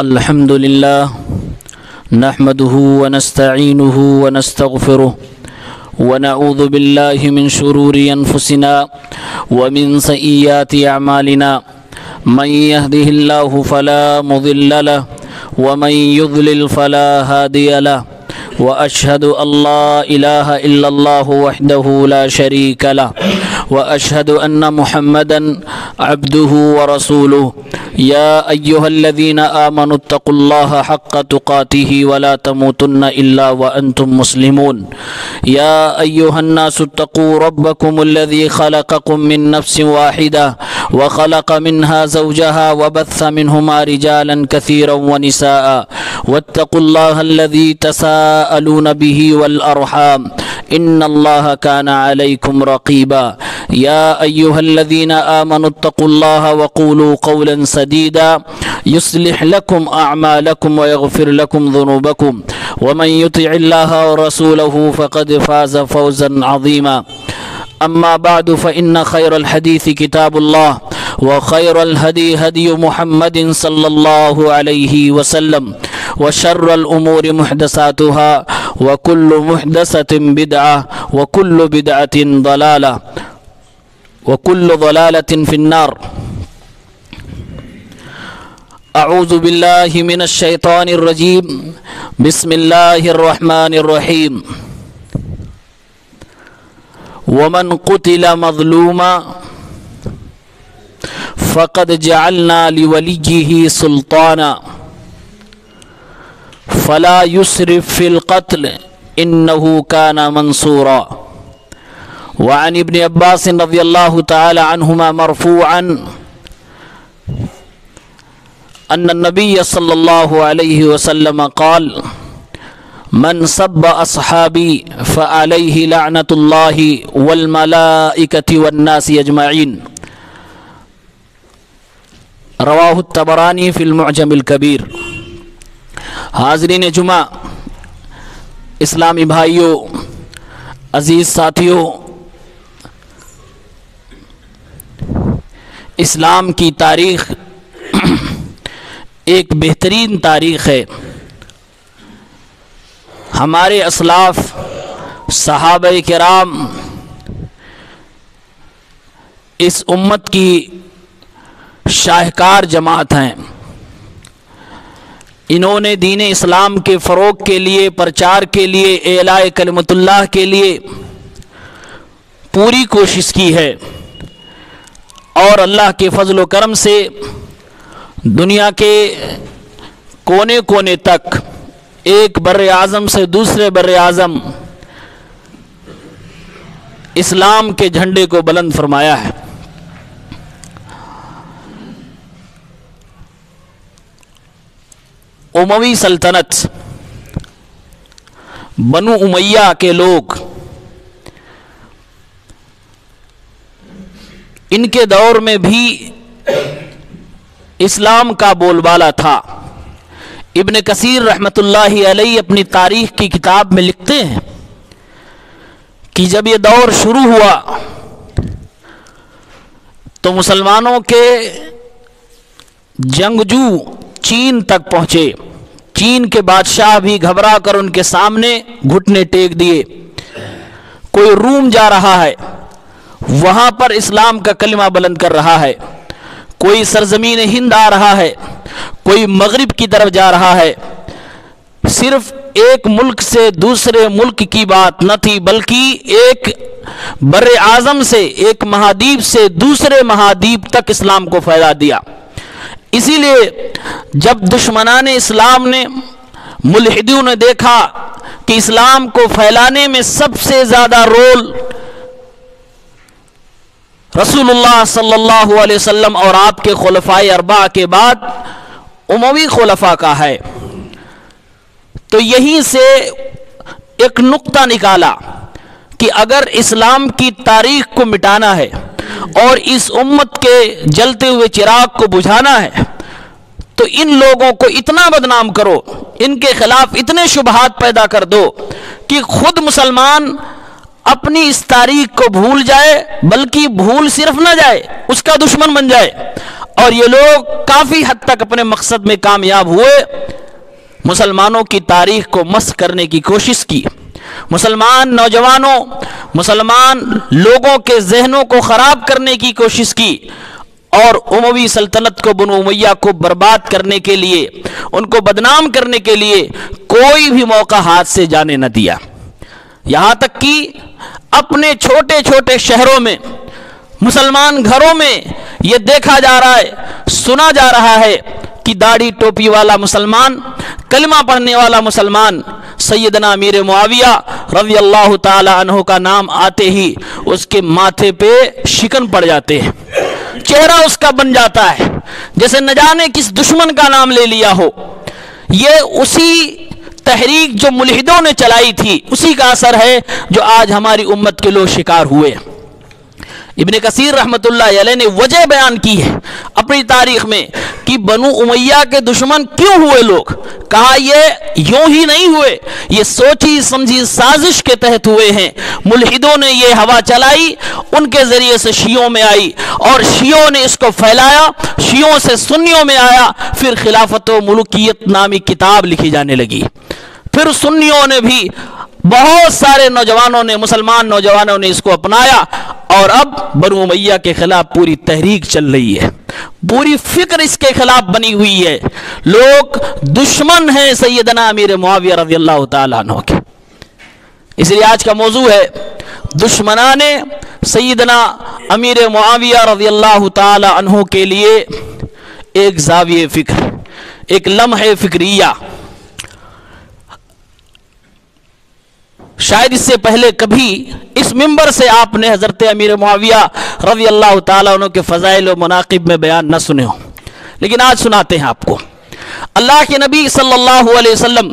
الحمد لله نحمده ونستعينه ونستغفره ونعوذ بالله من شرور أنفسنا ومن سيئات أعمالنا من يهده الله فلا مضل له ومن يضلل فلا هادي له وأشهد أن لا إله إلا الله وحده لا شريك له وأشهد أن محمدا عبده ورسوله يا أيها الذين آمنوا اتقوا الله حق تقاته ولا تموتن إلا وأنتم مسلمون يا أيها الناس اتقوا ربكم الذي خلقكم من نفس واحدة وخلق منها زوجها وبث منهما رجالا كثيرا ونساء واتقوا الله الذي تساءلون به والأرحام إن الله كان عليكم رقيبا يا أيها الذين آمنوا اتقوا الله وقولوا قولا سديدا يصلح لكم أعمالكم ويغفر لكم ذنوبكم ومن يطع الله ورسوله فقد فاز فوزا عظيما أما بعد فإن خير الحديث كتاب الله وخير الهدي هدي محمد صلى الله عليه وسلم وشر الأمور محدثاتها وكل محدثة بدعة وكل بدعة ضلالة وكل ضلالة في النار أعوذ بالله من الشيطان الرجيم بسم الله الرحمن الرحيم ومن قتل مظلوما فقد جعلنا لوليه سلطانا فلا يسرف في القتل إنه كان منصورا وعن ابن عباس رضي الله تعالى عنهما مرفوعا أن النبي صلى الله عليه وسلم قال من سب أصحابي فعليه لعنة الله والملائكة والناس أجمعين رواہ الطبرانی فی المعجم الکبیر۔ حاضرین جمعہ، اسلامی بھائیوں، عزیز ساتھیوں، اسلام کی تاریخ ایک بہترین تاریخ ہے۔ ہمارے اسلاف صحابہ کرام اس امت کی شاہکار جماعت ہیں۔ انہوں نے دین اسلام کے فروغ کے لیے، پرچار کے لیے، اعلاء کلمت اللہ کے لیے پوری کوشش کی ہے، اور اللہ کے فضل و کرم سے دنیا کے کونے کونے تک ایک بر اعظم سے دوسرے بر اعظم اسلام کے جھنڈے کو بلند فرمایا ہے۔ اموی سلطنت، بنو امیہ کے لوگ، ان کے دور میں بھی اسلام کا بول بالا تھا۔ ابن کثیر رحمۃ اللہ علیہ اپنی تاریخ کی کتاب میں لکھتے ہیں کہ جب یہ دور شروع ہوا تو مسلمانوں کے جنگجو چین تک پہنچے۔ چین کے بادشاہ بھی گھبرا کر ان کے سامنے گھٹنے ٹیک دیے۔ کوئی روم جا رہا ہے، وہاں پر اسلام کا کلمہ بلند کر رہا ہے۔ کوئی سرزمین ہند آ رہا ہے، کوئی مغرب کی طرف جا رہا ہے۔ صرف ایک ملک سے دوسرے ملک کی بات نہ تھی، بلکہ ایک بر اعظم سے، ایک مہادیپ سے دوسرے مہادیپ تک اسلام کو پھیلا دیا۔ اسی لیے جب دشمنان اسلام نے، ملحدوں نے دیکھا کہ اسلام کو پھیلانے میں سب سے زیادہ رول رسول اللہ صلی اللہ علیہ وسلم اور آپ کے خلفائے اربعہ کے بعد اموی خلفاء کا ہے، تو یہیں سے ایک نقطہ نکالا کہ اگر اسلام کی تاریخ کو مٹانا ہے اور اس امت کے جلتے ہوئے چراغ کو بجھانا ہے تو ان لوگوں کو اتنا بدنام کرو، ان کے خلاف اتنے شبہات پیدا کر دو کہ خود مسلمان اپنی اس تاریخ کو بھول جائے، بلکہ بھول صرف نہ جائے، اس کا دشمن بن جائے، اور یہ لوگ کافی حد تک اپنے مقصد میں کامیاب ہوئے، مسلمانوں کی تاریخ کو مسخ کرنے کی کوشش کی، مسلمان نوجوانوں، مسلمان لوگوں کے ذہنوں کو خراب کرنے کی کوشش کی، اور اموی سلطنت کو، بنو امیہ کو برباد کرنے کے لیے، ان کو بدنام کرنے کے لیے کوئی بھی موقع ہاتھ سے جانے نہ دیا۔ یہاں تک کہ اپنے چھوٹے چھوٹے شہروں میں، مسلمان گھروں میں یہ دیکھا جا رہا ہے، سنا جا رہا ہے کہ داڑھی ٹوپی والا مسلمان، کلمہ پڑھنے والا مسلمان، سیدنا امیر معاویہ رضی اللہ تعالی عنہ کا نام آتے ہی اس کے ماتھے پہ شکن پڑ جاتے ہیں، چہرہ اس کا بن جاتا ہے جیسے نہ جانے کس دشمن کا نام لے لیا ہو۔ یہ اسی تحریک جو ملحدوں نے چلائی تھی، اسی کا اثر ہے جو آج ہماری امت کے لوگ شکار ہوئے۔ ابن کثیر رحمت اللہ علیہ نے وجہ بیان کی ہے اپنی تاریخ میں کہ بنو امیہ کے دشمن کیوں ہوئے لوگ، کہا یہ یوں ہی نہیں ہوئے، یہ سوچی سمجھی سازش کے تحت ہوئے ہیں۔ ملحدوں نے یہ ہوا چلائی، ان کے ذریعے سے شیعوں میں آئی، اور شیعوں نے اس کو پھیلایا، شیعوں سے سنیوں میں آیا، پھر خلافت و ملوکیت نامی کتاب لکھی جانے لگی، پھر سنیوں نے بھی، بہت سارے نوجوانوں نے، مسلمان نوجوانوں نے اس کو اپنایا، اور اب بنو امیہ کے خلاف پوری تحریک چل رہی ہے، پوری فکر اس کے خلاف بنی ہوئی ہے، لوگ دشمن ہیں سیدنا امیر معاویہ رضی اللہ تعالیٰ عنہ کے۔ اس لیے آج کا موضوع ہے دشمنان سیدنا امیر معاویہ رضی اللہ تعالیٰ عنہ کے لیے ایک زاویہ فکر، ایک لمحہ فکریہ۔ شاید اس سے پہلے کبھی اس منبر سے آپ نے حضرت امیر معاویہ رضی اللہ تعالیٰ عنہ کے فضائل و مناقب میں بیان نہ سنے ہوں، لیکن آج سناتے ہیں آپ کو۔ اللہ کے نبی صلی اللہ علیہ وسلم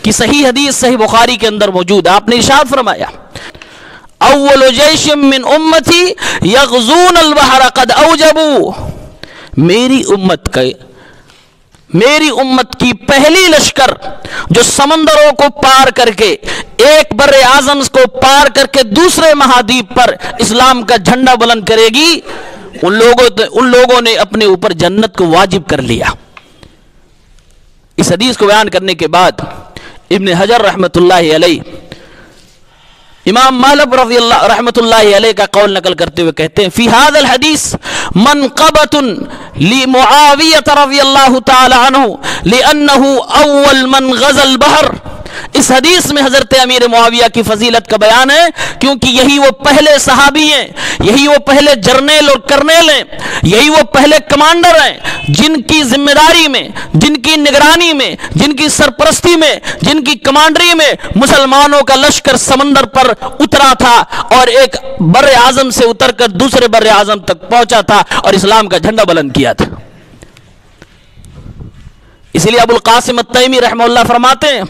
کی صحیح حدیث صحیح بخاری کے اندر موجود ہے، آپ نے ارشاد فرمایا اول جیش من امتی یغزون البحر قد اوجبوا، میری امت کی پہلی لشکر جو سمندروں کو پار کر کے، ایک بر اعظم کو پار کر کے دوسرے مہادیپ پر اسلام کا جھنڈا بلند کرے گی، ان لوگوں نے اپنے اوپر جنت کو واجب کر لیا۔ اس حدیث کو بیان کرنے کے بعد ابن حجر رحمت اللہ علیہ، امام مالک رضی اللہ رحمت اللہ علیہ کا قول نقل کرتے ہوئے کہتے ہیں فی هذا الحدیث منقبۃ لمعاویہ رضی اللہ تعالی عنہ لانه اول من غزا البحر، اس حدیث میں حضرت امیر معاویہ کی فضیلت کا بیان ہے کیونکہ یہی وہ پہلے صحابی ہیں، یہی وہ پہلے جرنیل اور کرنیل ہیں، یہی وہ پہلے کمانڈر ہیں جن کی ذمہ داری میں، جن کی نگرانی میں، جن کی سرپرستی میں، جن کی کمانڈری میں مسلمانوں کا لشکر سمندر پر اترا تھا، اور ایک بر اعظم سے اتر کر دوسرے بر اعظم تک پہنچا تھا اور اسلام کا جھنڈا بلند کیا تھا۔ اس لیے ابو القاسم التیمی رحمہ اللہ فرماتے ہیں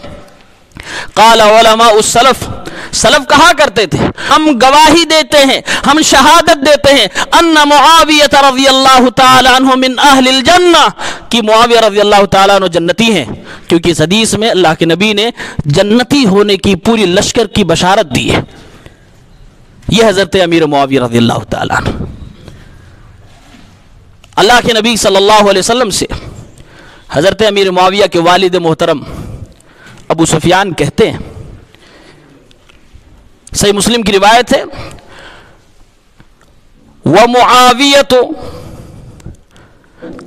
قال علماء السلف، سلف کہا کرتے تھے ہم گواہی دیتے ہیں، ہم شہادت دیتے ہیں ان معاویہ رضی اللہ تعالی عنہ من اہل الجنہ، کہ معاویہ رضی اللہ تعالیٰ عنہ جنتی ہیں، کیونکہ اس حدیث میں اللہ کے نبی نے جنتی ہونے کی پوری لشکر کی بشارت دی ہے۔ یہ حضرت امیر معاویہ رضی اللہ تعالیٰ عنہ، اللہ کے نبی صلی اللہ علیہ وسلم سے حضرت امیر معاویہ کے والد محترم ابو سفیان کہتے ہیں، صحیح مسلم کی روایت ہے وَمُعَاوِيَةُ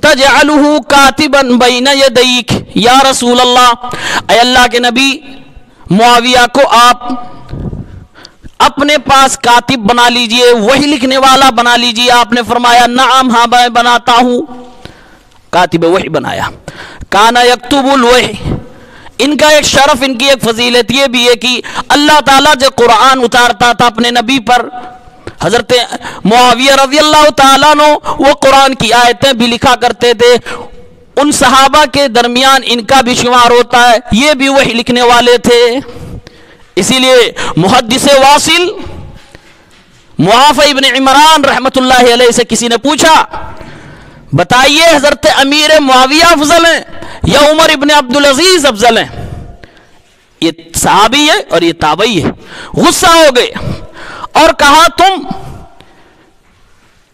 تَجْعَلُهُ كَاتِبًا بَيْنَ يَدَيْكَ یا رسول اللہ، اے اللہ کے نبی معاویہ کو آپ اپنے پاس کاتب بنا لیجئے، وہی لکھنے والا بنا لیجئے۔ آپ نے فرمایا نعم ہاں میں بناتا ہوں، کاتب وحی بنایا۔ کانا یکتب الوحی، ان کا ایک شرف، ان کی ایک فضیلت یہ بھی ہے کہ اللہ تعالیٰ جو قرآن اتارتا تھا اپنے نبی پر، حضرت معاویہ رضی اللہ تعالیٰ عنہ وہ قرآن کی آیتیں بھی لکھا کرتے تھے، ان صحابہ کے درمیان ان کا بھی شمار ہوتا ہے، یہ بھی وہی لکھنے والے تھے۔ اسی لیے محدث واصل معافی ابن عمران رحمت اللہ علیہ سے کسی نے پوچھا بتائیے حضرت امیر معاویہ افضل ہیں یا عمر ابن عبدالعزیز افضل ہیں؟ یہ صحابی ہے اور یہ تابعی ہے، غصہ ہو گئے اور کہا تم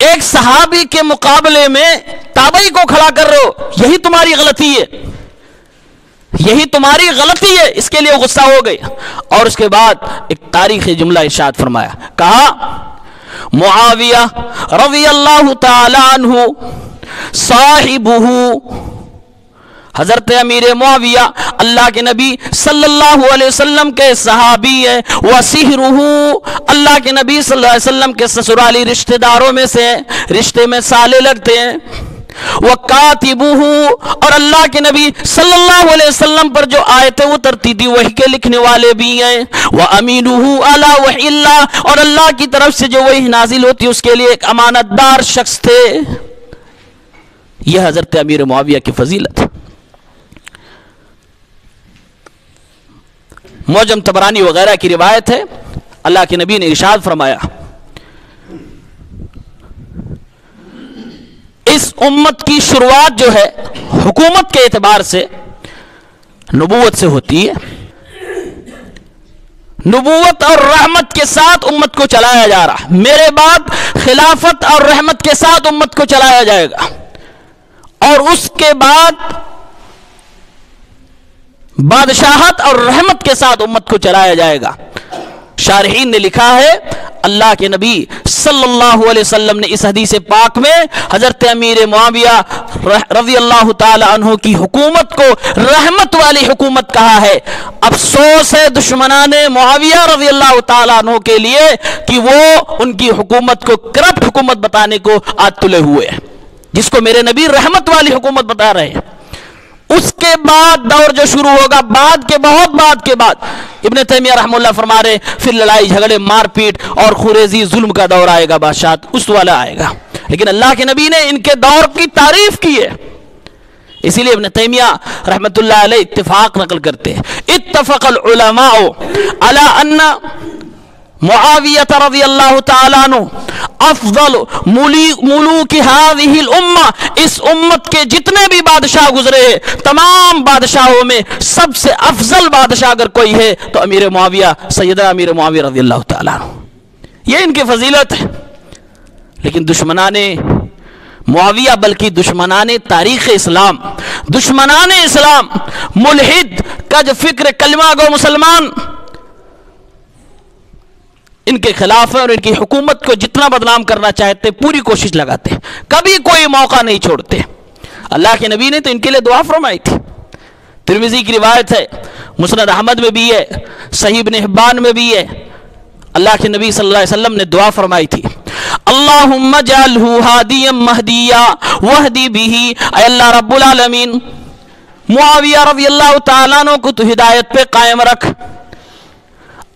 ایک صحابی کے مقابلے میں تابعی کو کھڑا کر رہے ہو، یہی تمہاری غلطی ہے، یہی تمہاری غلطی ہے، اس کے لیے غصہ ہو گئی۔ اور اس کے بعد ایک تاریخی جملہ ارشاد فرمایا، کہا معاویہ رضی اللہ تعالی عنہ صاحبہ، حضرت امیر معاویہ اللہ کے نبی صلی اللہ علیہ وسلم کے صحابی ہے، وصہرہ، اللہ کے نبی صلی اللہ علیہ وسلم کے سسرالی رشتہ داروں میں سے رشتے میں سالے لگتے ہیں، وَكَاتِبُهُ، اور اللہ کے نبی صلی اللہ علیہ وسلم پر جو آیتیں اترتی تھی وحی کے لکھنے والے بھی ہیں، وَأَمِينُهُ عَلَى وَحْيِ اللَّهِ، اور اللہ کی طرف سے جو وحی نازل ہوتی اس کے لیے ایک امانت دار شخص تھے۔ یہ حضرت امیر معاویہ کی فضیلت ہے۔ معجم طبرانی وغیرہ کی روایت ہے، اللہ کے نبی نے ارشاد فرمایا، اس امت کی شروعات جو ہے حکومت کے اعتبار سے نبوت سے ہوتی ہے، نبوت اور رحمت کے ساتھ امت کو چلایا جا رہا، میرے بعد خلافت اور رحمت کے ساتھ امت کو چلایا جائے گا، اور اس کے بعد بادشاہت اور رحمت کے ساتھ امت کو چلایا جائے گا۔ شارحین نے لکھا ہے، اللہ کے نبی صلی اللہ علیہ وسلم نے اس حدیث پاک میں حضرت امیر معاویہ رضی اللہ تعالی عنہ کی حکومت کو رحمت والی حکومت کہا ہے۔ افسوس ہے دشمنان معاویہ رضی اللہ تعالی عنہ کے لیے کہ وہ ان کی حکومت کو کرپٹ حکومت بتانے کو آج تلے ہوئے ہیں، جس کو میرے نبی رحمت والی حکومت بتا رہے ہیں۔ اس کے بعد دور جو شروع ہوگا، بہت بعد کے بعد، ابن تیمیہ رحمہ اللہ فرما رہے پھر لڑائی جھگڑے مار پیٹ اور خوریزی ظلم کا دور آئے گا، بادشاہت اس والا آئے گا۔ لیکن اللہ کے نبی نے ان کے دور کی تعریف کی ہے، اسی لیے ابن تیمیہ رحمۃ اللہ علیہ اتفاق نقل کرتے ہیں، اتفق العلماء علی ان معاویہ رضی اللہ تعالیٰ عنہ افضل ملوک هذه الامہ، اس امت کے جتنے بھی بادشاہ گزرے ہیں تمام بادشاہوں میں سب سے افضل بادشاہ اگر کوئی ہے تو امیر معاویہ، سیدنا امیر معاویہ رضی اللہ تعالیٰ عنہ، یہ ان کی فضیلت ہے۔ لیکن دشمنان معاویہ بلکہ دشمنان تاریخ اسلام، دشمنان اسلام، ملحد، کج فکر، کلمہ گو مسلمان، ان کے خلاف اور ان کی حکومت کو جتنا بدنام کرنا چاہتے پوری کوشش لگاتے، کبھی کوئی موقع نہیں چھوڑتے۔ اللہ کے نبی نے تو ان کے لیے دعا فرمائی تھی، ترمذی کی روایت ہے، مسند احمد میں بھی ہے، صحیح ابن حبان میں بھی ہے، اللہ کے نبی صلی اللہ علیہ وسلم نے دعا فرمائی تھی، اللہم اجعلہ ہادیا مہدیا واہدی بہ، اے اللہ رب العالمین معاویہ رضی اللہ تعالیٰ عنہ کو تو ہدایت پہ قائم رکھ،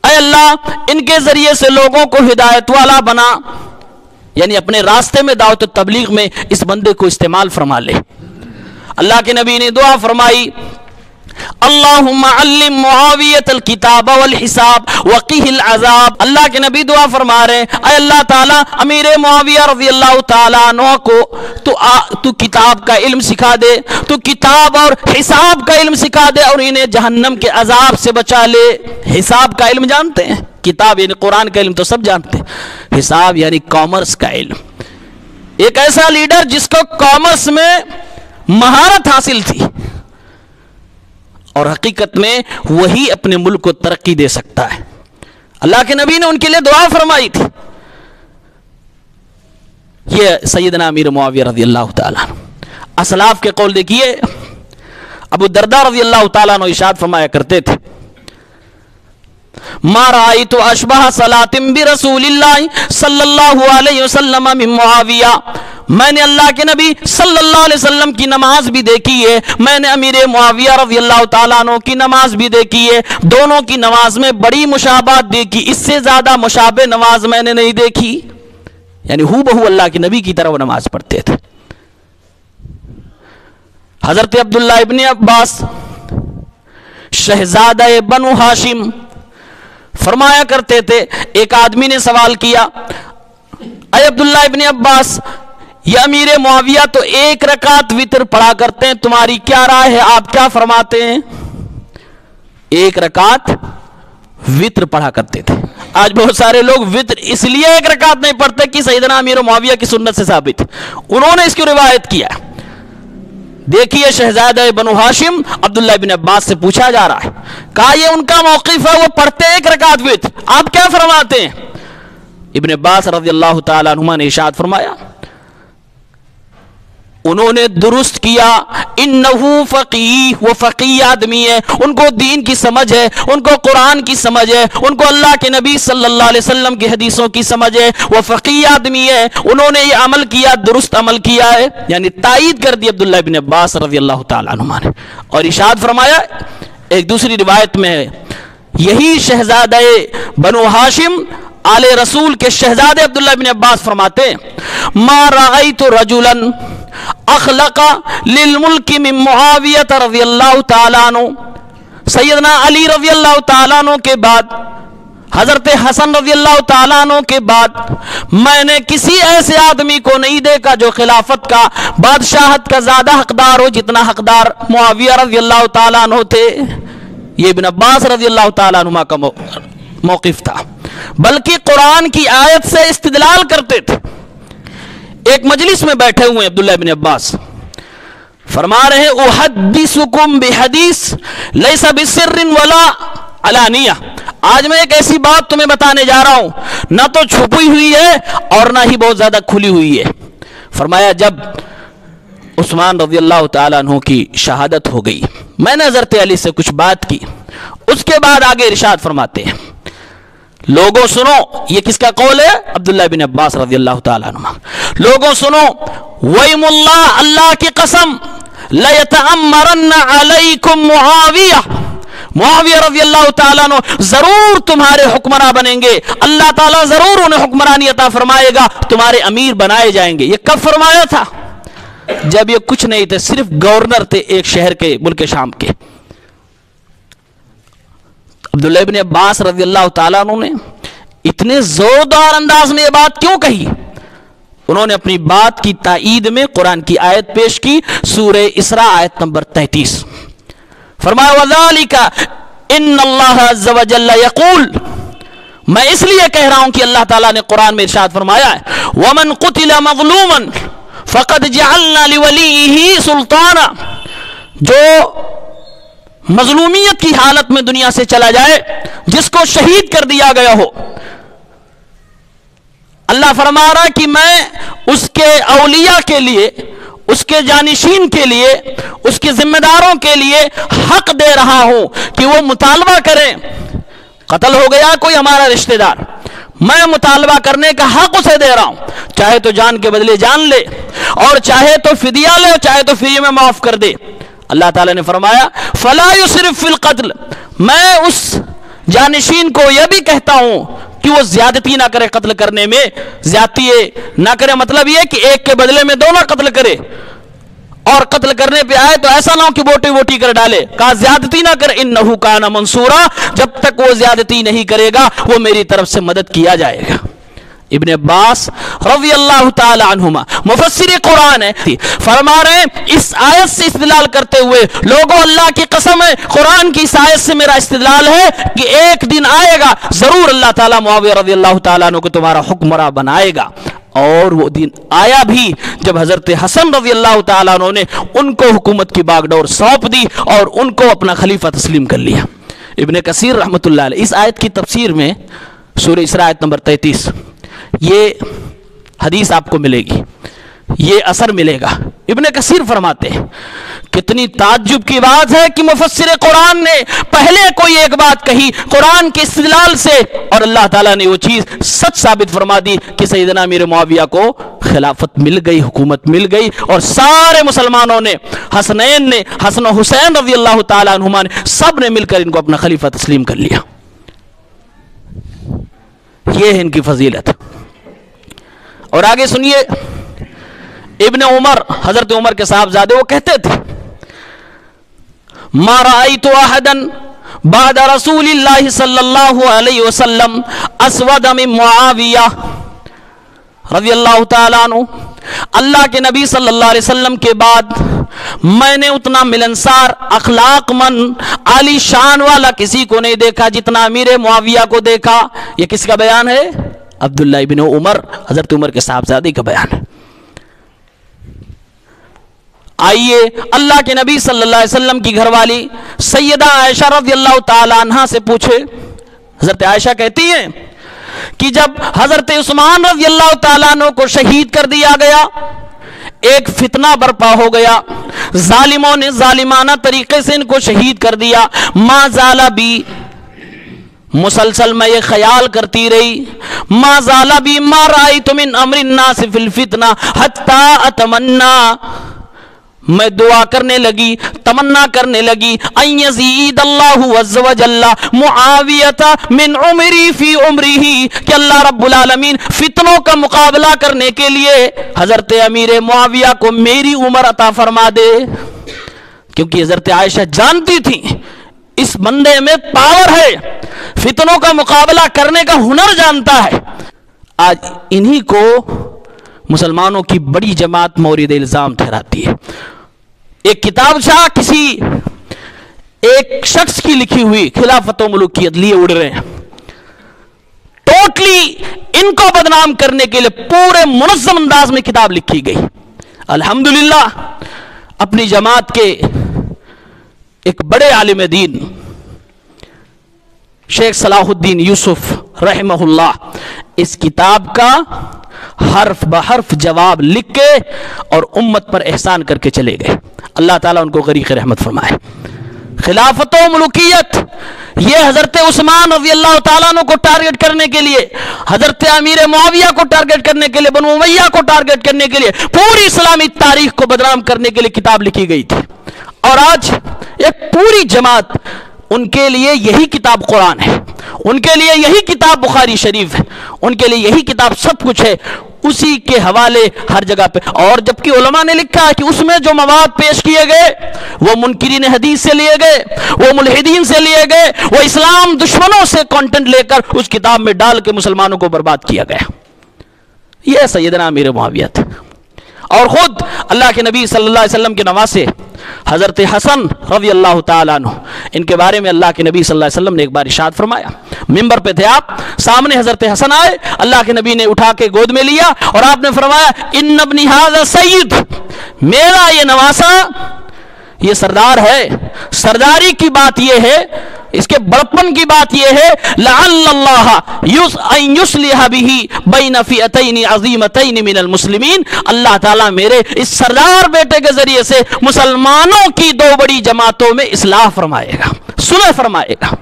اے اللہ ان کے ذریعے سے لوگوں کو ہدایت والا بنا، یعنی اپنے راستے میں دعوت و تبلیغ میں اس بندے کو استعمال فرما لے۔ اللہ کے نبی نے دعا فرمائی، اللہم علم معاویۃ الکتاب والحساب وقیہ العذاب، اللہ کے نبی دعا فرما رہے اے اللہ تعالیٰ امیر معاویہ رضی اللہ تعالیٰ عنہ کو تو کتاب کا علم سکھا دے، تو کتاب اور حساب کا علم سکھا دے اور انہیں جہنم کے عذاب سے بچا لے۔ حساب کا علم جانتے ہیں، کتاب یعنی قرآن کا علم تو سب جانتے ہیں، حساب یعنی کامرس کا علم۔ ایک ایسا لیڈر جس کو کامرس میں مہارت حاصل تھی، اور حقیقت میں وہی اپنے ملک کو ترقی دے سکتا ہے۔ اللہ کے نبی نے ان کے لیے دعا فرمائی تھی۔ یہ سیدنا امیر معاویہ رضی اللہ تعالیٰ عنہ، اسلاف کے قول دیکھیے، ابو الدرداء رضی اللہ تعالیٰ عنہ ارشاد فرمایا کرتے تھے، ما رأیت اشبہ صلاۃ برسول اللہ صلی اللہ علیہ وسلم من معاویہ، میں نے اللہ کے نبی صلی اللہ علیہ وسلم کی نماز بھی دیکھی ہے، میں نے امیر معاویہ رضی اللہ تعالیٰ عنہ کی نماز بھی دیکھی ہے، دونوں کی نماز میں بڑی مشابہت دیکھی، اس سے زیادہ مشابہ نماز میں نے نہیں دیکھی، یعنی ہو بہو اللہ کے نبی کی طرح وہ نماز پڑھتے تھے۔ حضرت عبداللہ ابن عباس شہزادہ بنو ہاشم فرمایا کرتے تھے، ایک آدمی نے سوال کیا، اے عبداللہ ابن عباس، یہ امیر معاویہ تو ایک رکعت وتر پڑھا کرتے ہیں، تمہاری کیا رائے ہے، آپ کیا فرماتے ہیں؟ ایک رکعت وتر پڑھا کرتے تھے۔ آج بہت سارے لوگ وتر اس لیے ایک رکعت نہیں پڑھتے کہ سیدنا امیر معاویہ کی سنت سے ثابت، انہوں نے اس کی روایت کیا۔ دیکھیے شہزادہ بنو ہاشم عبداللہ بن عباس سے پوچھا جا رہا ہے، کہا یہ ان کا موقف ہے، وہ پڑھتے ایک رکعت وتر، آپ کیا فرماتے ہیں؟ ابن عباس رضی اللہ تعالیٰ عنہما نے ارشاد فرمایا، انہوں نے درست کیا، انہو فقیہ، وہ فقیہ آدمی ہے، ان کو دین کی سمجھ ہے، ان کو قرآن کی سمجھ ہے، ان کو اللہ کے نبی صلی اللہ علیہ وسلم کی حدیثوں کی سمجھ ہے، وہ فقیہ آدمی ہے، انہوں نے یہ عمل کیا، درست عمل کیا ہے، یعنی تائید کر دی عبداللہ بن عباس رضی اللہ تعالیٰ عنہما نے۔ اور ارشاد فرمایا ایک دوسری روایت میں ہے، یہی شہزادہ بنو ہاشم آل رسول کے شہزادے عبداللہ بن عباس فرماتے ہیں، ما رأیت رجلا اخلق للملک من معاویہ رضی اللہ تعالیٰ عنہ، سیدنا علی رضی اللہ تعالیٰ عنہ کے بعد، حضرت حسن رضی اللہ تعالیٰ عنہ کے بعد میں نے کسی ایسے آدمی کو نہیں دیکھا جو خلافت کا، بادشاہت کا زیادہ حقدار ہو جتنا حقدار معاویہ رضی اللہ تعالیٰ عنہ تھے۔ یہ ابن عباس رضی اللہ تعالیٰ عنہ کا موقف تھا، بلکہ قرآن کی آیت سے استدلال کرتے تھے۔ ایک مجلس میں بیٹھے ہوئے عبداللہ بن عباس فرما رہے ہیں، احدثکم بحدیث لیس بسر ولا علانیہ، آج میں ایک ایسی بات تمہیں بتانے جا رہا ہوں، نہ تو چھپی ہوئی ہے اور نہ ہی بہت زیادہ کھلی ہوئی ہے۔ فرمایا جب عثمان رضی اللہ تعالیٰ عنہ کی شہادت ہو گئی، میں نے حضرت علی سے کچھ بات کی، اس کے بعد آگے ارشاد فرماتے ہیں، لوگوں سنو، یہ کس کا قول ہے؟ عبداللہ بن عباس رضی اللہ تعالیٰ عنہ۔ لوگوں سنو، وَإِمُ اللَّهِ، اللہ کی قسم، لَيَتَعَمَّرَنَّ عَلَيْكُمْ معاویہ رضی اللہ تعالیٰ عنہ ضرور تمہارے حکمراں بنیں گے، اللہ تعالیٰ ضرور انہیں حکمرانی عطا فرمائے گا، تمہارے امیر بنائے جائیں گے۔ یہ کب فرمایا تھا؟ جب یہ کچھ نہیں تھے، صرف گورنر تھے ایک شہر کے، ملک شام کے۔ عبداللہ ابن عباس رضی اللہ تعالیٰ عنہ نے اتنے زوردار انداز میں یہ بات کیوں کہی؟ انہوں نے اپنی بات کی تائید میں قرآن کی آیت پیش کی، سورہ اسراء آیت نمبر 33، فرمایا وَذَلِكَ إِنَّ اللَّهَ عَزَّ وَجَلَّ يَقُولُ، میں اس لیے کہہ رہا ہوں کہ اللہ تعالیٰ نے قرآن میں ارشاد فرمایا ہے، وَمَنْ قُتِلَ مَظْلُومًا فَقَدْ جَعَلْنَا لِوَلِيِّهِ سُلْطَانًا، جو مظلومیت کی حالت میں دنیا سے چلا جائے، جس کو شہید کر دیا گیا ہو، اللہ فرما رہا کہ میں اس کے اولیاء کے لیے، اس کے جانشین کے لیے، اس کے ذمہ داروں کے لیے حق دے رہا ہوں کہ وہ مطالبہ کریں، قتل ہو گیا کوئی ہمارا رشتہ دار، میں مطالبہ کرنے کا حق اسے دے رہا ہوں، چاہے تو جان کے بدلے جان لے، اور چاہے تو فدیہ لے، چاہے تو فری میں معاف کر دے۔ اللہ تعالیٰ نے فرمایا فَلَا يُسْرِفْ فِي الْقَتْلِ، میں اس جانشین کو یہ بھی کہتا ہوں کہ وہ زیادتی نہ کرے، قتل کرنے میں زیادتی نہ کرے، مطلب یہ کہ ایک کے بدلے میں دونوں قتل کرے، اور قتل کرنے پہ آئے تو ایسا نہ ہو کہ بوٹی بوٹی کر ڈالے، کہا زیادتی نہ کرے، اِنَّهُ كَانَ مَنْصُورًا، جب تک وہ زیادتی نہیں کرے گا وہ میری طرف سے مدد کیا جائے گا۔ ابن عباس رضی اللہ تعالی عنہما مفسر قرآن ہے، فرما رہے ہیں اس آیت سے استدلال کرتے ہوئے، لوگوں اللہ کی قسم ہے، قرآن کی اس آیت سے میرا استدلال ہے کہ ایک دن آئے گا ضرور اللہ تعالیٰ معاویہ رضی اللہ تعالیٰ عنہ کو تمہارا حکمراں بنائے گا۔ اور وہ دن آیا بھی جب حضرت حسن رضی اللہ تعالیٰ عنہ نے ان کو حکومت کی باغ ڈور سونپ دی اور ان کو اپنا خلیفہ تسلیم کر لیا۔ ابن کثیر رحمۃ اللہ علیہ اس آیت کی تفسیر میں سورہ اسراء آیت نمبر 33 یہ حدیث آپ کو ملے گی، یہ اثر ملے گا۔ ابن کثیر فرماتے ہیں کتنی تعجب کی بات ہے کہ مفسر قرآن نے پہلے کوئی ایک بات کہی قرآن کے استدلال سے، اور اللہ تعالیٰ نے وہ چیز سچ ثابت فرما دی کہ سیدنا امیر معاویہ کو خلافت مل گئی، حکومت مل گئی، اور سارے مسلمانوں نے، حسنین نے، حسن و حسین رضی اللہ تعالیٰ عنہما نے، سب نے مل کر ان کو اپنا خلیفہ تسلیم کر لیا۔ یہ ہے ان کی فضیلت۔ اور آگے سنیے، ابن عمر، حضرت عمر کے صاحبزادے، وہ کہتے تھے ما رأیت احدا بعد رسول اللہ صلی اللہ علیہ وسلم اسود من معاویہ رضی اللہ تعالیٰ عنہ، اللہ کے نبی صلی اللہ علیہ وسلم کے بعد میں نے اتنا ملنسار، اخلاق مند، عالی شان والا کسی کو نہیں دیکھا جتنا امیر معاویہ کو دیکھا۔ یہ کس کا بیان ہے؟ عبداللہ ابن عمر، حضرت عمر کے صاحبزادے کا بیان ہے۔ آئیے اللہ کے نبی صلی اللہ علیہ وسلم کی گھر والی سیدہ عائشہ رضی اللہ تعالی عنہا سے پوچھے۔ حضرت عائشہ کہتی ہیں کہ جب حضرت عثمان رضی اللہ تعالیٰ عنہ کو شہید کر دیا گیا، ایک فتنہ برپا ہو گیا، ظالموں نے ظالمانہ طریقے سے ان کو شہید کر دیا۔ ما زال بی، مسلسل میں یہ خیال کرتی رہی، ما زال بی ما رأیت من امر الناس فی الفتنہ حتی اتمنى، میں دعا کرنے لگی، تمنا کرنے لگی، ان یزید اللہ عز وجل معاویۃ من عمری فی عمرہ، کہ اللہ رب العالمین فتنوں کا مقابلہ کرنے کے لیے حضرت امیر معاویہ کو میری عمر عطا فرما دے۔ کیونکہ حضرت عائشہ جانتی تھی اس بندے میں پاور ہے، فتنوں کا مقابلہ کرنے کا ہنر جانتا ہے۔ آج انہی کو مسلمانوں کی بڑی جماعت مورد الزام ٹھہراتی ہے۔ ایک کتاب شاہ کسی ایک شخص کی لکھی ہوئی، خلافت و ملوکیت لیے اڑ رہے ہیں، ٹوٹلی ان کو بدنام کرنے کے لیے پورے منظم انداز میں کتاب لکھی گئی۔ الحمدللہ اپنی جماعت کے ایک بڑے عالم دین شیخ صلاح الدین یوسف رحمہ اللہ اس کتاب کا حرف بحرف جواب لکھ کے اور امت پر احسان کر کے چلے گئے۔ اللہ تعالیٰ ان کو غریق رحمت فرمائے۔ خلافت و ملوکیت یہ حضرت عثمان رضی اللہ تعالیٰ عنہ کو ٹارگٹ کرنے کے لیے، حضرت امیر معاویہ کو ٹارگٹ کرنے کے لیے، بنو امیہ کو ٹارگٹ کرنے کے لیے، پوری اسلامی تاریخ کو بدنام کرنے کے لیے کتاب لکھی گئی تھی۔ اور آج ایک پوری جماعت، ان کے لیے یہی کتاب قرآن ہے، ان کے لیے یہی کتاب بخاری شریف ہے، ان کے لیے یہی کتاب سب کچھ ہے، اسی کے حوالے ہر جگہ پہ۔ اور جبکہ علماء نے لکھا ہے کہ اس میں جو مواد پیش کیے گئے وہ منکرین حدیث سے لیے گئے، وہ ملحدین سے لیے گئے، وہ اسلام دشمنوں سے کانٹینٹ لے کر اس کتاب میں ڈال کے مسلمانوں کو برباد کیا گیا۔ یہ سیدنا امیر معاویہ تھے۔ اور خود اللہ کے نبی صلی اللہ علیہ وسلم کے نواسے حضرت حسن رضی اللہ تعالیٰ عنہ، ان کے بارے میں اللہ کے نبی صلی اللہ علیہ وسلم نے ایک بار ارشاد فرمایا، ممبر پہ تھے آپ، سامنے حضرت حسن آئے، اللہ کے نبی نے اٹھا کے گود میں لیا اور آپ نے فرمایا ان ابنی ھذا سید، میرا یہ نواسا یہ سردار ہے۔ سرداری کی بات یہ ہے، اس کے بڑپن کی بات یہ ہے، لعل اللہ ان یصلح بہ بین فئتین عظیمتین من المسلمین، اللہ تعالیٰ میرے اس سردار بیٹے کے ذریعے سے مسلمانوں کی دو بڑی جماعتوں میں اصلاح فرمائے گا، صلح فرمائے گا۔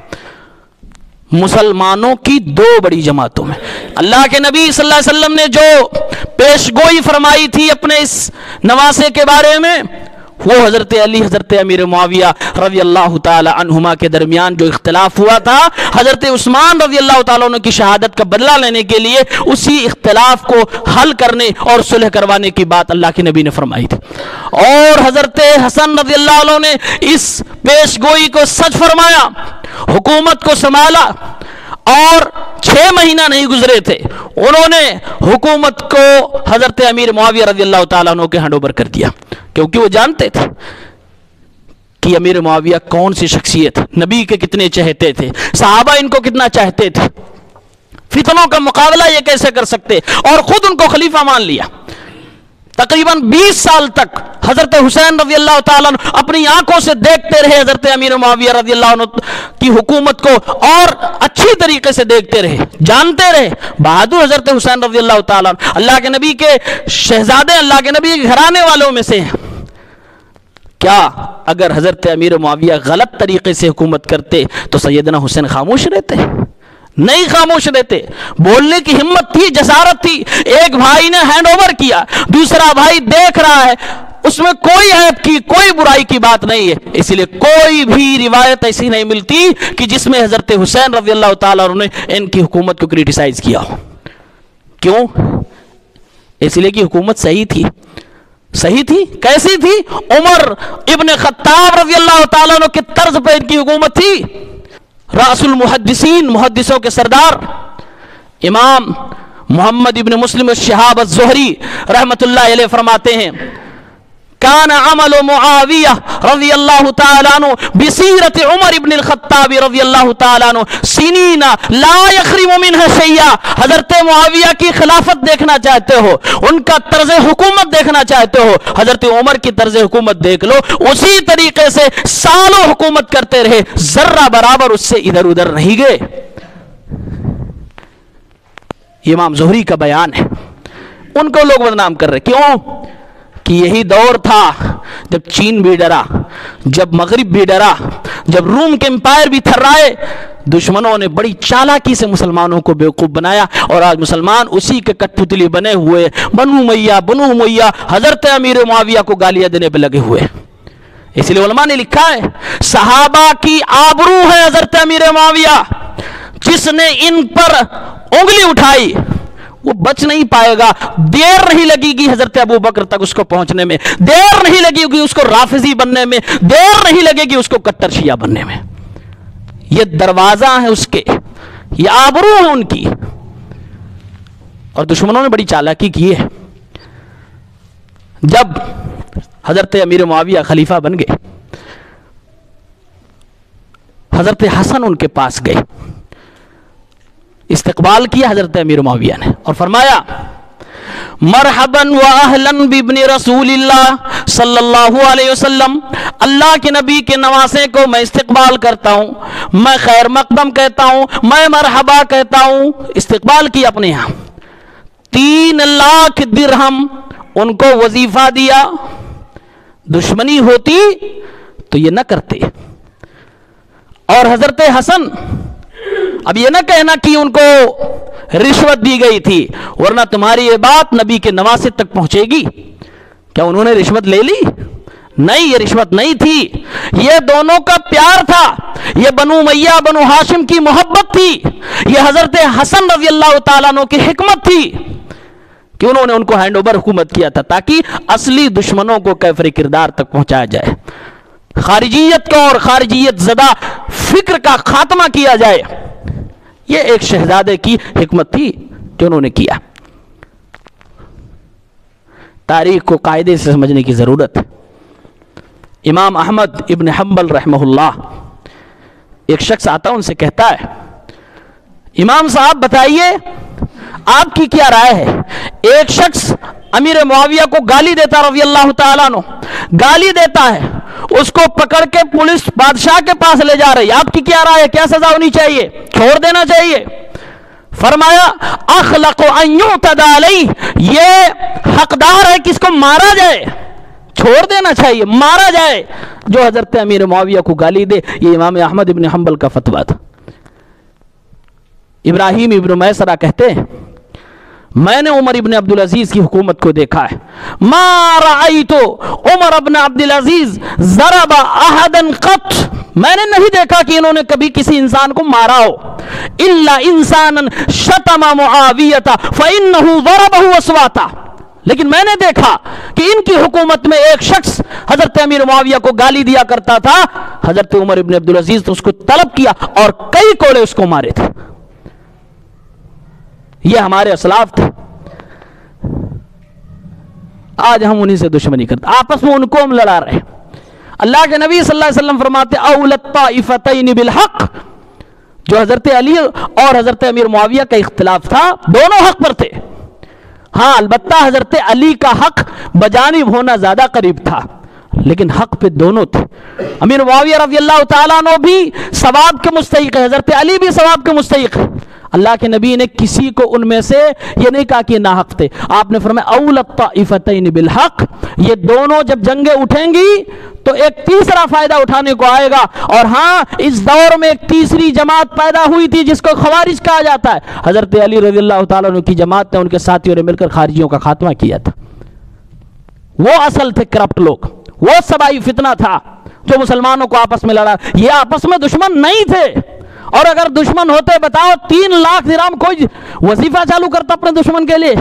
مسلمانوں کی دو بڑی جماعتوں میں اللہ کے نبی صلی اللہ علیہ وسلم نے جو پیش گوئی فرمائی تھی اپنے اس نواسے کے بارے میں، وہ حضرت علی حضرت امیر معاویہ رضی اللہ تعالی عنہما کے درمیان جو اختلاف ہوا تھا، حضرت عثمان رضی اللہ تعالیٰ عنہ کی شہادت کا بدلہ لینے کے لیے اسی اختلاف کو حل کرنے اور صلح کروانے کی بات اللہ کے نبی نے فرمائی تھی۔ اور حضرت حسن رضی اللہ عنہ نے اس پیش گوئی کو سچ فرمایا، حکومت کو سنبھالا، اور 6 مہینہ نہیں گزرے تھے انہوں نے حکومت کو حضرت امیر معاویہ رضی اللہ تعالیٰ عنہ کے ہینڈ اوور کر دیا، کیونکہ وہ جانتے تھے کہ امیر معاویہ کون سی شخصیت، نبی کے کتنے چہتے تھے، صحابہ ان کو کتنا چاہتے تھے، فتنوں کا مقابلہ یہ کیسے کر سکتے، اور خود ان کو خلیفہ مان لیا۔ تقریباً 20 سال تک حضرت حسین رضی اللہ تعالیٰ عنہ اپنی آنکھوں سے دیکھتے رہے حضرت امیر معاویہ رضی اللہ عنہ کی حکومت کو، اور اچھی طریقے سے دیکھتے رہے، جانتے رہے بہادر حضرت حسین رضی اللہ تعالیٰ عنہ اللہ کے نبی کے شہزادے، اللہ کے نبی کے گھرانے والوں میں سے ہیں۔ کیا اگر حضرت امیر معاویہ غلط طریقے سے حکومت کرتے تو سیدنا حسین خاموش رہتے؟ نہیں خاموش رہتے، بولنے کی ہمت تھی، جسارت تھی۔ ایک بھائی نے ہینڈ اوور کیا، دوسرا بھائی دیکھ رہا ہے، اس میں کوئی عیب کی کوئی برائی کی بات نہیں ہے، اس لیے کوئی بھی روایت ایسی نہیں ملتی کہ جس میں حضرت حسین رضی اللہ تعالیٰ عنہ نے ان کی حکومت کو کریٹیسائز کیا ہو۔ کیوں؟ اس لیے کہ حکومت صحیح تھی۔ صحیح تھی؟ کیسی تھی؟ عمر ابن خطاب رضی اللہ تعالیٰ عنہ کے طرز پہ ان کی حکومت تھی۔ رأس المحدثین، محدثوں کے سردار، امام محمد ابن مسلم الشہاب الزہری رحمت اللہ علیہ فرماتے ہیں کان عمل معاویہ رضی اللہ تعالیٰ عنہ بسیرت عمر ابن الخطاب رضی اللہ تعالیٰ عنہ سنین لا یخرم منہ شیئا. حضرت معاویہ کی خلافت دیکھنا چاہتے ہو, ان کا طرز حکومت دیکھنا چاہتے ہو, حضرت عمر کی طرز حکومت دیکھ لو. اسی طریقے سے سالوں حکومت کرتے رہے, ذرہ برابر اس سے ادھر ادھر نہیں گئے. امام زہری کا بیان ہے. ان کو لوگ بدنام کر رہے, کیوں کہ یہی دور تھا جب چین بھی ڈرا, جب مغرب بھی ڈرا, جب روم کے امپائر بھی تھرائے. دشمنوں نے بڑی چالاکی سے مسلمانوں کو بیوقوف بنایا, اور آج مسلمان اسی کے کٹ پتلی بنے ہوئے, بنو امیہ حضرت امیر معاویہ کو گالیاں دینے پہ لگے ہوئے. اس لیے علماء نے لکھا ہے صحابہ کی آبرو ہے حضرت امیر معاویہ. جس نے ان پر انگلی اٹھائی وہ بچ نہیں پائے گا. دیر نہیں لگے گی حضرت ابو بکر تک اس کو پہنچنے میں, دیر نہیں لگے گی اس کو رافضی بننے میں, دیر نہیں لگے گی اس کو کٹر شیعہ بننے میں. یہ دروازہ ہے اس کے, یہ آبرو ہے ان کی. اور دشمنوں نے بڑی چالاکی کی ہے. جب حضرت امیر معاویہ خلیفہ بن گئے, حضرت حسن ان کے پاس گئے, استقبال کیا حضرت امیر معاویہ نے اور فرمایا مرحبا و اہلا بابن رسول اللہ صلی اللہ علیہ وسلم. اللہ کے نبی کے نواسے کو میں استقبال کرتا ہوں, میں خیر مقدم کہتا ہوں, میں مرحبا کہتا ہوں. استقبال کیا اپنے یہاں. 3 لاکھ درہم ان کو وظیفہ دیا. دشمنی ہوتی تو یہ نہ کرتے. اور حضرت حسن, اب یہ نہ کہنا کہ ان کو رشوت دی گئی تھی, ورنہ تمہاری یہ بات نبی کے نواسے تک پہنچے گی. کیا انہوں نے رشوت لے لی؟ نہیں, یہ رشوت نہیں تھی. یہ دونوں کا پیار تھا. یہ بنو امیہ بنو ہاشم کی محبت تھی. یہ حضرت حسن رضی اللہ تعالیٰ عنہ کی حکمت تھی کہ انہوں نے ان کو ہینڈ اوور حکومت کیا تھا, تاکہ اصلی دشمنوں کو کیفر کردار تک پہنچایا جائے, خارجیت کا اور خارجیت زدہ فکر کا خاتمہ کیا جائے. یہ ایک شہزادے کی حکمت تھی جو انہوں نے کیا. تاریخ کو قاعدے سے سمجھنے کی ضرورت ہے. امام احمد ابن حنبل رحمہ اللہ, ایک شخص آتا ان سے کہتا ہے امام صاحب بتائیے آپ کی کیا رائے ہے. ایک شخص امیر معاویہ کو گالی دیتا رضی اللہ تعالیٰ عنہ, گالی دیتا ہے, اس کو پکڑ کے پولیس بادشاہ کے پاس لے جا رہی, آپ کی کیا رائے ہے, کیا سزا ہونی چاہیے, چھوڑ دینا چاہیے؟ فرمایا اخلق ان یعتدی علیہ, یہ حقدار ہے کہ اس کو مارا جائے, چھوڑ دینا چاہیے, مارا جائے جو حضرت امیر معاویہ کو گالی دے. یہ امام احمد ابن حنبل کا فتویٰ تھا. ابراہیم ابن میسرہ کہتے ہیں میں نے عمر ابن عبدالعزیز کی حکومت کو دیکھا ہے, ما رأیت عمر ابن عبدالعزیز ضرب احدا قط, میں نے نہیں دیکھا کہ انہوں نے کبھی کسی انسان کو مارا ہو. الا انسانا شتم معاویہ فانہ ضربہ وسواتا, لیکن میں نے دیکھا کہ ان کی حکومت میں ایک شخص حضرت امیر معاویہ کو گالی دیا کرتا تھا. حضرت عمر ابن عبدالعزیز تو اس کو طلب کیا اور کئی کوڑے اس کو مارے تھے. یہ ہمارے اسلاف تھے. آج ہم انہی سے دشمنی کرتے, آپس میں ان کو ہم لڑا رہے. اللہ کے نبی صلی اللہ علیہ وسلم فرماتے اولت الطائفتین بالحق, جو حضرت علی اور حضرت امیر معاویہ کا اختلاف تھا دونوں حق پر تھے. ہاں البتہ حضرت علی کا حق بجانب ہونا زیادہ قریب تھا, لیکن حق پہ دونوں تھے. امیر معاویہ رضی اللہ تعالیٰ عنہ بھی ثواب کے مستحق ہے, حضرت علی بھی ثواب کے مستحق ہے. اللہ کے نبی نے کسی کو ان میں سے یہ نہیں کہا کہ یہ ناحق تھے. آپ نے فرمایا اول الطائفتین بالحق, یہ دونوں جب جنگیں اٹھیں گی تو ایک تیسرا فائدہ اٹھانے کو آئے گا. اور ہاں اس دور میں ایک تیسری جماعت پیدا ہوئی تھی جس کو خوارج کہا جاتا ہے. حضرت علی رضی اللہ تعالیٰ عنہ کی جماعت نے ان کے ساتھیوں نے مل کر خارجیوں کا خاتمہ کیا تھا. وہ اصل تھے کرپٹ لوگ, وہ سبائی فتنہ تھا جو مسلمانوں کو آپس میں لڑا. یہ آپس میں دشمن نہیں تھے, اور اگر دشمن ہوتے بتاؤ 3 لاکھ درہم کوئی وظیفہ چالو کرتا اپنے دشمن کے لیے؟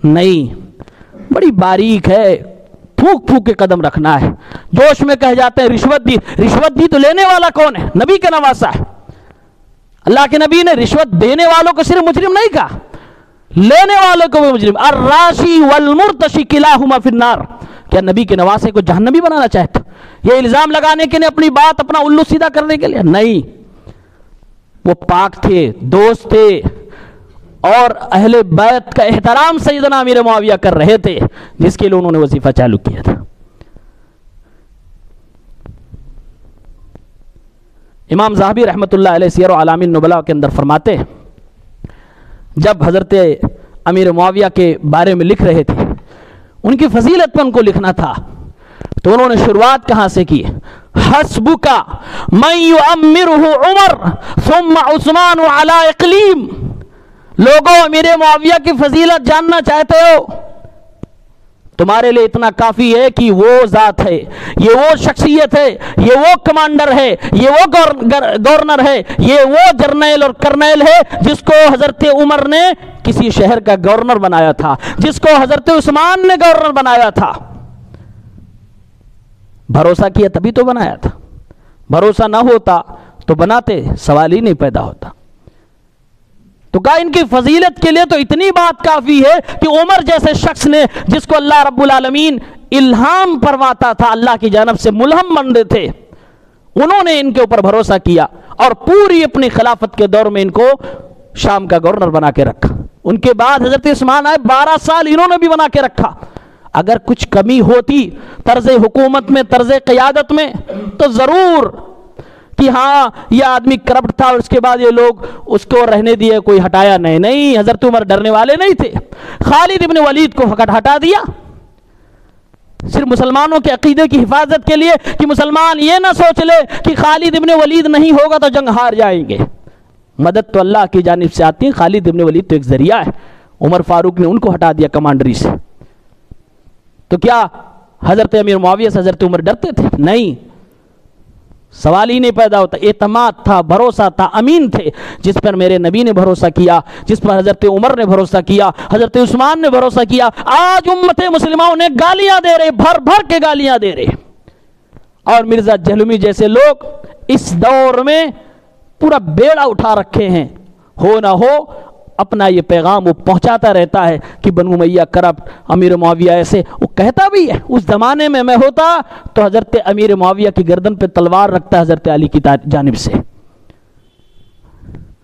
نہیں. بڑی باریک ہے, پھونک پھونک کے قدم رکھنا ہے. جوش میں کہہ جاتے ہیں رشوت دی, رشوت دی تو لینے والا کون ہے؟ نبی کا نواسا ہے. اللہ کے نبی نے رشوت دینے والوں کو صرف مجرم نہیں کہا, لینے والے کو بھی مجرم، الراشی والمرتشی کلاہما فی النار۔ کیا نبی کے نواسے کو جہنمی بنانا چاہتا؟ یہ الزام لگانے کے لیے، اپنی بات اپنا الو سیدھا کرنے کے لیے؟ نہیں، وہ پاک تھے، دوست تھے، اور اہل بیت کا احترام سیدنا امیر معاویہ کر رہے تھے، جس کے لیے انہوں نے وظیفہ چالو کیا تھا۔ امام ذہبی رحمۃ اللہ علیہ سیر و اعلام النبلاء کے اندر فرماتے ہیں، جب حضرت امیر معاویہ کے بارے میں لکھ رہے تھے، ان کی فضیلت پر ان کو لکھنا تھا، تو انہوں نے شروعات کہاں سے کی؟ حسبک من یؤمرہ عمر ثم عثمان علی اقلیم۔ لوگوں، امیر معاویہ کی فضیلت جاننا چاہتے ہو؟ تمہارے لیے اتنا کافی ہے کہ وہ ذات ہے، یہ وہ شخصیت ہے، یہ وہ کمانڈر ہے، یہ وہ گورنر ہے، یہ وہ جرنیل اور کرنیل ہے جس کو حضرت عمر نے کسی شہر کا گورنر بنایا تھا، جس کو حضرت عثمان نے گورنر بنایا تھا۔ بھروسہ کیا تبھی تو بنایا تھا، بھروسہ نہ ہوتا تو بناتے سوال ہی نہیں پیدا ہوتا۔ تو کہا ان کی فضیلت کے لیے تو اتنی بات کافی ہے کہ عمر جیسے شخص نے، جس کو اللہ رب العالمین الہام فرماتا تھا، اللہ کی جانب سے ملہم بندے تھے، انہوں نے ان کے اوپر بھروسہ کیا اور پوری اپنی خلافت کے دور میں ان کو شام کا گورنر بنا کے رکھا۔ ان کے بعد حضرت عثمان آئے، 12 سال انہوں نے بھی بنا کے رکھا۔ اگر کچھ کمی ہوتی طرز حکومت میں، طرز قیادت میں، تو ضرور کہ ہاں یہ آدمی کرپٹ تھا اور اس کے بعد یہ لوگ اس کو رہنے دیے، کوئی ہٹایا نہیں۔ نہیں، حضرت عمر ڈرنے والے نہیں تھے، خالد ابن ولید کو ہٹا دیا، صرف مسلمانوں کے عقیدے کی حفاظت کے لیے، کہ مسلمان یہ نہ سوچ لے کہ خالد ابن ولید نہیں ہوگا تو جنگ ہار جائیں گے۔ مدد تو اللہ کی جانب سے آتی ہے، خالد ابن ولید تو ایک ذریعہ ہے۔ عمر فاروق نے ان کو ہٹا دیا کمانڈری سے۔ تو کیا حضرت امیر معاویہ سے حضرت عمر ڈرتے تھے؟ نہیں، سوال ہی نہیں پیدا ہوتا۔ اعتماد تھا، بھروسہ تھا، امین تھے، جس پر میرے نبی نے بھروسہ کیا، جس پر حضرت عمر نے بھروسہ کیا، حضرت عثمان نے بھروسہ کیا۔ آج امت مسلمہ انہیں گالیاں دے رہے، بھر بھر کے گالیاں دے رہے، اور مرزا جہلمی جیسے لوگ اس دور میں پورا بیڑا اٹھا رکھے ہیں۔ ہو نہ ہو اپنا یہ پیغام وہ پہنچاتا رہتا ہے کہ بنو امیہ کرپٹ، امیر معاویہ ایسے، وہ کہتا بھی ہے۔ اس زمانے میں ہوتا تو حضرت امیر معاویہ کی گردن پہ تلوار رکھتا حضرت علی کی جانب سے۔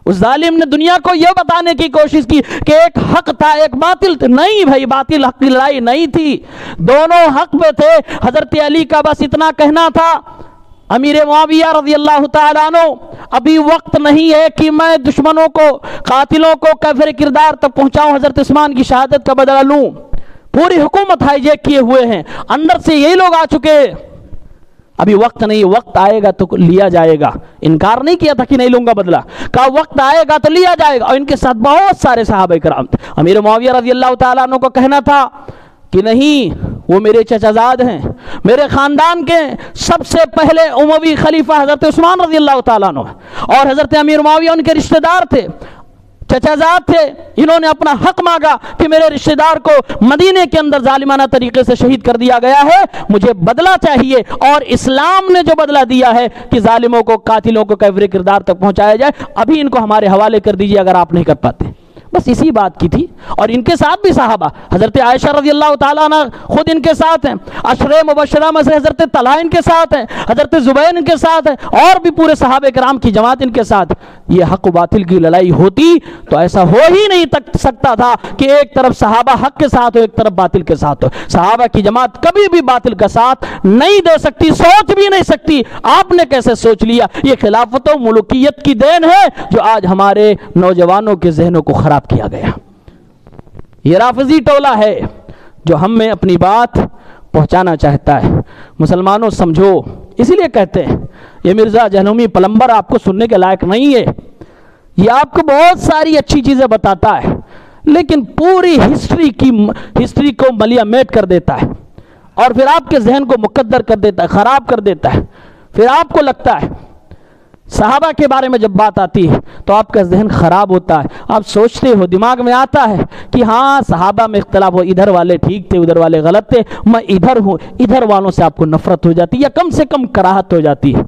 اس ظالم نے دنیا کو یہ بتانے کی کوشش کی کہ ایک حق تھا، ایک باطل تھا۔ نہیں بھائی، باطل حق کی لڑائی نہیں تھی، دونوں حق پہ تھے۔ حضرت علی کا بس اتنا کہنا تھا، امیر معاویہ رضی اللہ تعالیٰ عنہ، ابھی وقت نہیں ہے کہ میں دشمنوں کو، قاتلوں کو کافر کردار تک پہنچاؤں، حضرت عثمان کی شہادت کا بدلہ لوں۔ پوری حکومت ہائی جیک کیے ہوئے ہیں، اندر سے یہی لوگ آ چکے، ابھی وقت نہیں، وقت آئے گا تو لیا جائے گا۔ انکار نہیں کیا تھا کہ نہیں لوں گا بدلہ، کہا وقت آئے گا تو لیا جائے گا۔ اور ان کے ساتھ بہت سارے صحابہ کرام تھے۔ امیر معاویہ رضی اللہ تعالیٰ عنہ کو کہنا تھا کہ نہیں، وہ میرے چچا زاد ہیں، میرے خاندان کے سب سے پہلے اموی خلیفہ حضرت عثمان رضی اللہ تعالیٰ عنہ، اور حضرت امیر معاویہ ان کے رشتہ دار تھے، چچا زاد تھے۔ انہوں نے اپنا حق مانگا کہ میرے رشتہ دار کو مدینے کے اندر ظالمانہ طریقے سے شہید کر دیا گیا ہے، مجھے بدلہ چاہیے، اور اسلام نے جو بدلہ دیا ہے کہ ظالموں کو، قاتلوں کو کافر کردار تک پہنچایا جائے، ابھی ان کو ہمارے حوالے کر دیجیے اگر آپ نہیں کر پاتے۔ بس اسی بات کی تھی۔ اور ان کے ساتھ بھی صحابہ، حضرت عائشہ رضی اللہ تعالیٰ عنہ خود ان کے ساتھ ہیں، عشرہ مبشرہ میں سے حضرت طلحہ ان کے ساتھ ہیں، حضرت زبیر ان کے ساتھ ہیں، اور بھی پورے صحابہ کرام کی جماعت ان کے ساتھ۔ یہ حق و باطل کی لڑائی ہوتی تو ایسا ہو ہی نہیں سکتا تھا کہ ایک طرف صحابہ حق کے ساتھ ہو، ایک طرف باطل کے ساتھ ہو۔ صحابہ کی جماعت کبھی بھی باطل کا ساتھ نہیں دے سکتی، سوچ بھی نہیں سکتی۔ آپ نے کیسے سوچ لیا؟ یہ خلافت و ملوکیت کی دین ہے جو آج ہمارے نوجوانوں کے ذہنوں کو خراب کیا گیا۔ یہ رافضی ٹولہ ہے جو ہم میں اپنی بات پہنچانا چاہتا ہے۔ مسلمانوں سمجھو، اسی لیے کہتے ہیں یہ مرزا جہلمی پلمبر آپ کو سننے کے لائق نہیں ہے۔ یہ آپ کو بہت ساری اچھی چیزیں بتاتا ہے، لیکن پوری ہسٹری کو ملیا میٹ کر دیتا ہے، اور پھر آپ کے ذہن کو مقدر کر دیتا ہے، خراب کر دیتا ہے۔ پھر آپ کو لگتا ہے، صحابہ کے بارے میں جب بات آتی ہے تو آپ کا ذہن خراب ہوتا ہے، آپ سوچتے ہو، دماغ میں آتا ہے کہ ہاں صحابہ میں اختلاف ہو، ادھر والے ٹھیک تھے، ادھر والے غلط تھے، میں ادھر ہوں۔ ادھر والوں سے آپ کو نفرت ہو جاتی ہے، یا کم سے کم کراہت ہو جاتی ہے،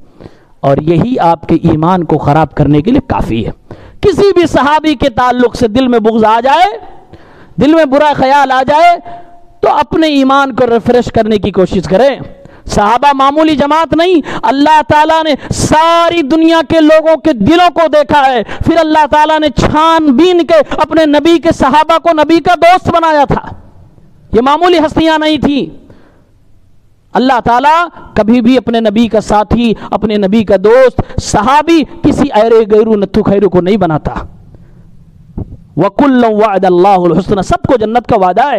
اور یہی آپ کے ایمان کو خراب کرنے کے لیے کافی ہے۔ کسی بھی صحابی کے تعلق سے دل میں بغض آ جائے دل میں برا خیال آ جائے تو اپنے ایمان کو ریفریش کرنے کی کوشش کریں۔ صحابہ معمولی جماعت نہیں، اللہ تعالیٰ نے ساری دنیا کے لوگوں کے دلوں کو دیکھا ہے، پھر اللہ تعالیٰ نے چھان بین کے اپنے نبی کے صحابہ کو نبی کا دوست بنایا تھا۔ یہ معمولی ہستیاں نہیں تھیں۔ اللہ تعالیٰ کبھی بھی اپنے نبی کا ساتھی، اپنے نبی کا دوست، صحابی کسی ایرے غیرو نتھو خیرو کو نہیں بناتا۔ وَكُلًّا وَعَدَ اللَّهُ الْحُسْنَى، سب کو جنت کا وعدہ ہے۔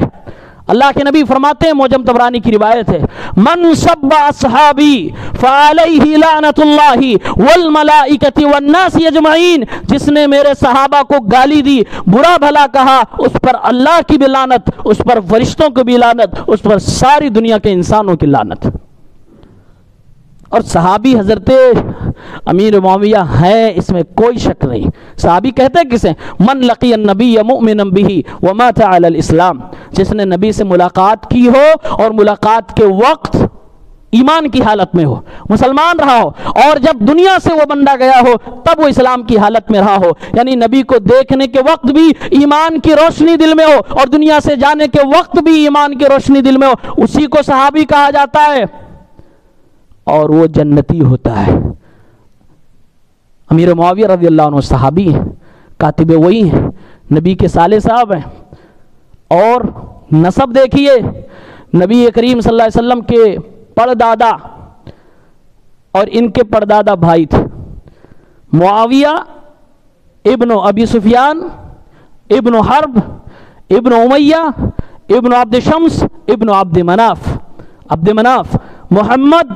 اللہ کے نبی فرماتے ہیں، معجم طبرانی کی روایت ہے، من سب اصحابی فعلیہ لعنت اللہ والملائکۃ والناس اجمعین، جس نے میرے صحابہ کو گالی دی، برا بھلا کہا، اس پر اللہ کی بھی لعنت، اس پر فرشتوں کی بھی لعنت، اس پر ساری دنیا کے انسانوں کی لعنت۔ اور صحابی حضرت امیر معاویہ ہے، اس میں کوئی شک نہیں۔ صحابی کہتے ہیں کسے؟ من لقی النبی مؤمنا بہ ومات علی الاسلام، جس نے نبی سے ملاقات کی ہو اور ملاقات کے وقت ایمان کی حالت میں ہو، مسلمان رہا ہو، اور جب دنیا سے وہ بندہ گیا ہو تب وہ اسلام کی حالت میں رہا ہو، یعنی نبی کو دیکھنے کے وقت بھی ایمان کی روشنی دل میں ہو اور دنیا سے جانے کے وقت بھی ایمان کی روشنی دل میں ہو، اسی کو صحابی کہا جاتا ہے، اور وہ جنتی ہوتا ہے۔ امیر معاویہ رضی اللہ عنہ صحابی ہیں، کاتب وہی ہیں، نبی کے سالے صاحب ہیں، اور نسب دیکھیے، نبی کریم صلی اللہ علیہ وسلم کے پردادا اور ان کے پردادا بھائی تھے، معاویہ ابن ابی سفیان ابن حرب ابن امیہ ابن عبد شمس ابن عبد مناف محمد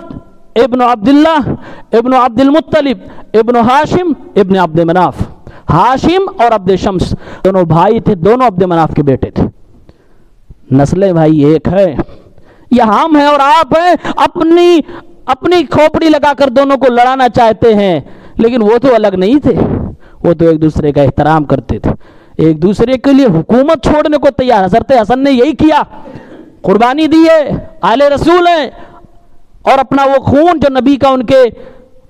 ابن عبداللہ ابن عبد المطلب ابن ہاشم ابن عبد مناف۔ ہاشم اور عبد شمس دونوں بھائی تھے، دونوں عبد مناف کے بیٹے تھے، نسلیں بھائی ایک ہے۔ یہ ہم ہیں اور آپ ہیں، اپنی کھوپڑی لگا کر دونوں کو لڑانا چاہتے ہیں، لیکن وہ تو الگ نہیں تھے، وہ تو ایک دوسرے کا احترام کرتے تھے، ایک دوسرے کے لیے حکومت چھوڑنے کو تیار۔ حضرت حسن نے یہی کیا، قربانی دی ہے، آل رسول ہیں، اور اپنا وہ خون جو نبی کا ان کے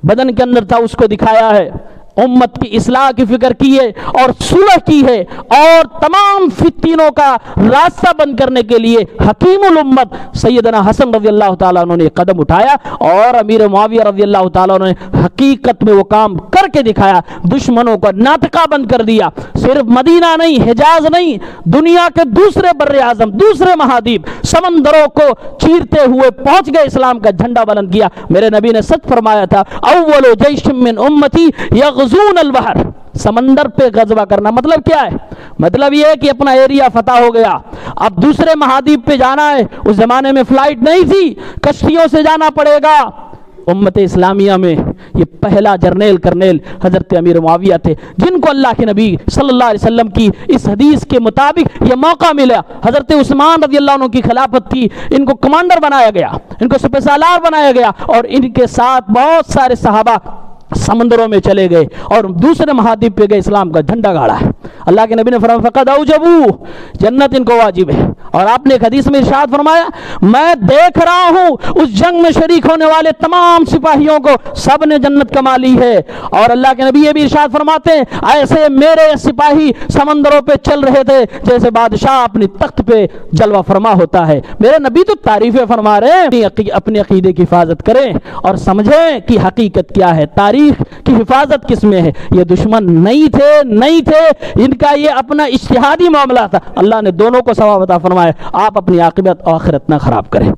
بدن کے اندر تھا اس کو دکھایا ہے، امت کی اصلاح کی فکر کی ہے اور صلح کی ہے، اور تمام فتنوں کا راستہ بند کرنے کے لیے حکیم الامت سیدنا حسن رضی اللہ تعالیٰ عنہ نے قدم اٹھایا، اور امیر معاویہ رضی اللہ تعالیٰ عنہ نے حقیقت میں وہ کام کر کے دکھایا، دشمنوں کا ناطقہ بند کر دیا۔ صرف مدینہ نہیں، حجاز نہیں، دنیا کے دوسرے بر اعظم، دوسرے مہادیپ، سمندروں کو چیرتے ہوئے پہنچ گئے، اسلام کا جھنڈا بلند کیا۔ میرے نبی نے سچ فرمایا تھا، اول جیش من امتی یغزون البحر، سمندر پہ غزوہ کرنا مطلب کیا ہے؟ مطلب یہ ہے کہ اپنا ایریا فتح ہو گیا، اب دوسرے مہادیپ پہ جانا ہے۔ اس زمانے میں فلائٹ نہیں تھی، کشتیوں سے جانا پڑے گا۔ امت اسلامیہ میں یہ پہلا جرنیل کرنیل حضرت امیر معاویہ تھے، جن کو اللہ کے نبی صلی اللہ علیہ وسلم کی اس حدیث کے مطابق یہ موقع ملا۔ حضرت عثمان رضی اللہ عنہ کی خلافت تھی، ان کو کمانڈر بنایا گیا، ان کو سپہ سالار بنایا گیا، اور ان کے ساتھ بہت سارے صحابہ سمندروں میں چلے گئے اور دوسرے مہادیپ پہ گئے، اسلام کا جھنڈا گاڑا ہے۔ اللہ کے نبی نے فرمایا فقد اوجبوا، جنت ان کو واجب ہے۔ اور آپ نے ایک حدیث میں ارشاد فرمایا، میں دیکھ رہا ہوں اس جنگ میں شریک ہونے والے تمام سپاہیوں کو سب نے جنت کما لی ہے۔ اور اللہ کے نبی یہ بھی ارشاد فرماتے ہیں، ایسے میرے سپاہی سمندروں پہ چل رہے تھے جیسے بادشاہ اپنی تخت پہ جلوہ فرما ہوتا ہے۔ میرے نبی تو تعریفیں فرما رہے ہیں، اپنے عقیدے کی حفاظت کریں اور سمجھیں کہ حقیقت کیا ہے، تاریخ کی حفاظت کس میں ہے۔ یہ دشمن نہیں تھے، ان کا یہ اپنا اجتہادی معاملہ تھا، اللہ نے دونوں کو ثواب عطا فرمایا۔ آپ اپنی عاقبت و آخرت نہ خراب کریں۔